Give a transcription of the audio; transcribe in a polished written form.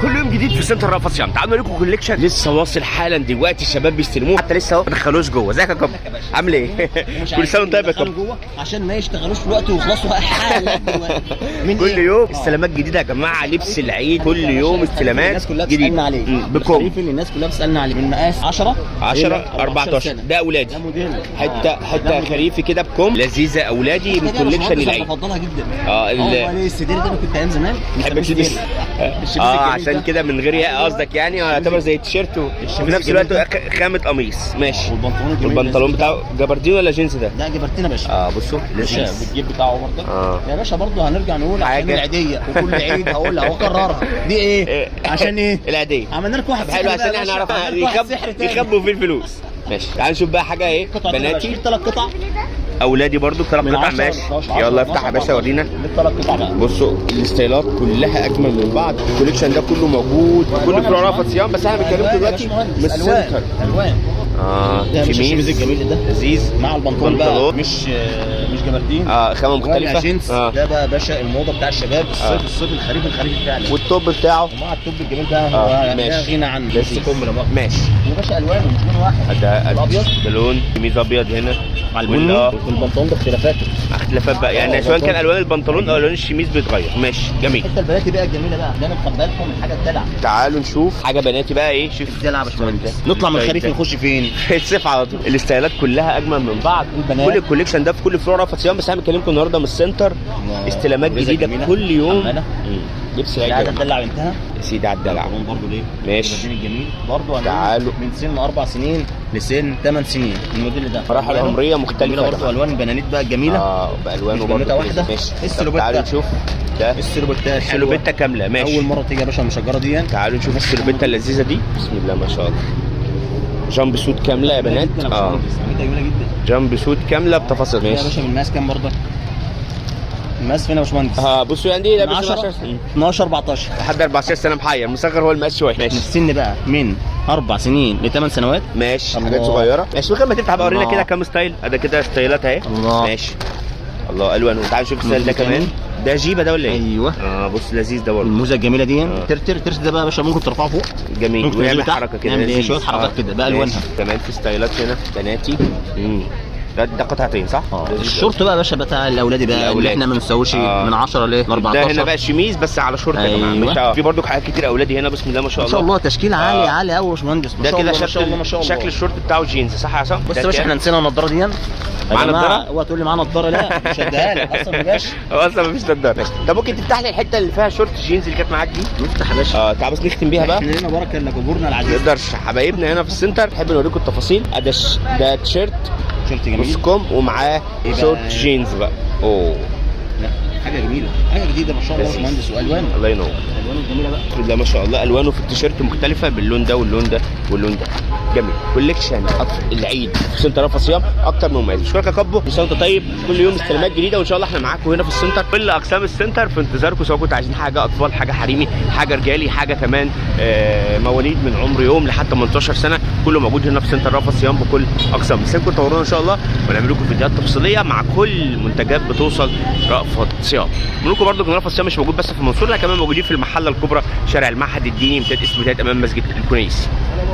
كل يوم جديد في سنتر رأفت صيام. تعالوا نوريكم كوليكشن لسه واصل حالا دلوقتي، الشباب بيستلموه حتى لسه اهو ما دخلوش جوه. ازيك يا كابتن؟ عامل ايه؟ كل سنه وانت طيب يا كابتن. جوه عشان ما يشتغلوش في الوقت ويخلصوا حالا من كل يوم استلامات جديده يا جماعه، لبس العيد كل يوم استلامات الناس كلها جديد بتسالنا عليه بكم. الناس كلها بتسالنا عليه من مقاس 10 14 ده اولادي، ده موديل حته خريفي كده بكم لذيذه اولادي من كوليكشن العيد. بفضلها جدا. هو السدير ده انا كنت ايام زمان بحب تلبس عشان كده من غير ياقه قصدك يعني، يعتبر زي التيشيرت وفي نفس الوقت خامه قميص ماشي. والبنطلون بتاعه جبردين ولا جينز ده؟ ده جبرتين يا باشا. بصوا لذيذ بالجيب بتاعه برضه يا باشا. برضه هنرجع نقول عشان العيديه وكل عيد هقولها واكررها دي ايه عشان ايه العيديه. عملنا لكم واحد حلو عشان احنا نعرف يخبوا فيه الفلوس. ماشي تعال نشوف بقى حاجه ايه بناتي 3 قطع اولادي برضو 3 قطع ماشي. يلا افتح يا باشا ورينا. 3 قطع بقى. بصوا الستايلات كلها اجمل من بعض، الكوليكشن ده كله موجود كل فروع رأفت صيام، بس احنا بنتكلم دلوقتي من السنتر. الوان شميز الجميل ده لذيذ مع البنطلون بقى مش جبردين خامه مختلفه. ده بقى باشا الموضه بتاع الشباب الصيف الخريف فعلا. والتوب بتاعه ومع التوب الجميل ده هو ماشي غنى عن ماشي يا باشا. الوان مش لون واحد، ده الابيض ده لون شميز ابيض هنا مع البني والبنطلون باختلافاته بقى يعني سواء كان الوان البنطلون او الوان الشميز بيتغير. ماشي جميل. الحته البناتي بقى الجميله بقى ده انا مخبى لكم الحاجه الدلع. تعالوا نشوف حاجه بناتي بقى ايه. شوف الدلع يا باشمهندس. نطلع من الخريف نخش فين؟ الصيف على طول. الاستايلات كلها اجمل من بعض، كل الكوليكشن ده في كل فروع رأفت صيام، بس انا بكلمكم النهارده من السنتر. استلامات جديده كل يوم. لبس العيد الدلع بنتها يا سيدي على الدلع برضه ليه ماشي الجميل برضه. تعالوا من سن 4 سنين لسن 8 سنين الموديل ده. مراحل عمريه مختلفه برضه. الوان البنانيت بقى الجميله بالوانه برضه واحده. تعالوا نشوف ده السلوبيتا كامله ماشي. اول مره تيجي يا باشا المشجره دي. تعالوا نشوف السلوبيتا اللذيذه دي. بسم الله ما شاء الله. جامب سوت كامله يا بنات. جميله جدا. جامب سوت كامله بتفاصيل ماشي. يا باشا من ماس كام برضه؟ المقاس فين يا باشمهندس؟ بصوا يعني دي لابس 12 14 لحد 14 سنه محير مصغر هو المقاس شويه ماشي. السن بقى من 4 سنين ل 8 سنوات ماشي. حاجات صغيره ماشي. من غير ما تفتح بقى ورينا كده كام ستايل. ده كده ستايلات اهي ماشي. الله الوان. وتعالوا نشوف الستايل ده كمان. ده جيبه ده ولا ايه؟ ايوه بص لذيذ ده برضه. الموزه الجميله دي ترس ده بقى يا باشا ممكن ترفعه فوق جميل ويعمل حركه كده نعمل شويه حركات كده بقى الوانها كمان. في ستايلات هنا بناتي. ده قطعتين صح؟ الشورت بقى يا باشا بتاع الاولادي بقى اللي احنا ما بنسويش من 10 ل 14. ده هنا بقى شميز بس على شورت يا جماعه. في برضو حاجات كتير اولادي هنا بسم الله ما شاء الله. ما شاء الله تشكيل عالي عالي قوي يا باشمهندس. ده كده شكل الشورت بتاعه جينز صح يا عصام؟ بص يا باشا احنا نسينا النضاره دي. معانا نضاره؟ اوعى تقول لي معانا نضاره. لا مش هديها لك اصلا ما جاش. اصلا مفيش نضاره. طب ممكن تفتح لي الحته اللي فيها شورت جينز اللي كانت معاك دي؟ نفتح يا باشا. تعال بس نختم بيها بقى. احنا هنا بركه الا جمهورنا العزيز. ما نقدرش حبايبنا هنا في السنتر نحب نوريكم التفاصيل. ده تيشيرت جميل بصكم ومعاه شورت جينز بقى. لا حاجه جميله حاجه جديده ما شاء الله يا باشمهندس. والوان الله ينور. الوان جميله بقى بسم الله ما شاء الله. الوانه في التيشيرت مختلفه باللون ده واللون ده واللون ده. جميل. كوليكشن العيد في سنتر رأفت صيام اكتر من مميز. اشكرك يا كابو. كل سنه وانت طيب. كل يوم استلامات جديده وان شاء الله احنا معاكم هنا في السنتر. كل اقسام السنتر في انتظاركم، سواء كنتوا عايزين حاجه اطفال، حاجه حريمي، حاجه رجالي، حاجه كمان مواليد من عمر يوم لحد 18 سنه. كله موجود هنا في سنتر رأفت صيام بكل اقسام. استنوا تورونا ان شاء الله ونعمل لكم فيديوهات تفصيليه مع كل منتجات بتوصل رأفت صيام. بنقول لكم برضو ان رأفت صيام مش موجود بس في المنصوره، لا كمان موجودين في المحله الكبرى شارع المعهد الديني امتداد اسم بدايه امام مسجد الكنيسي.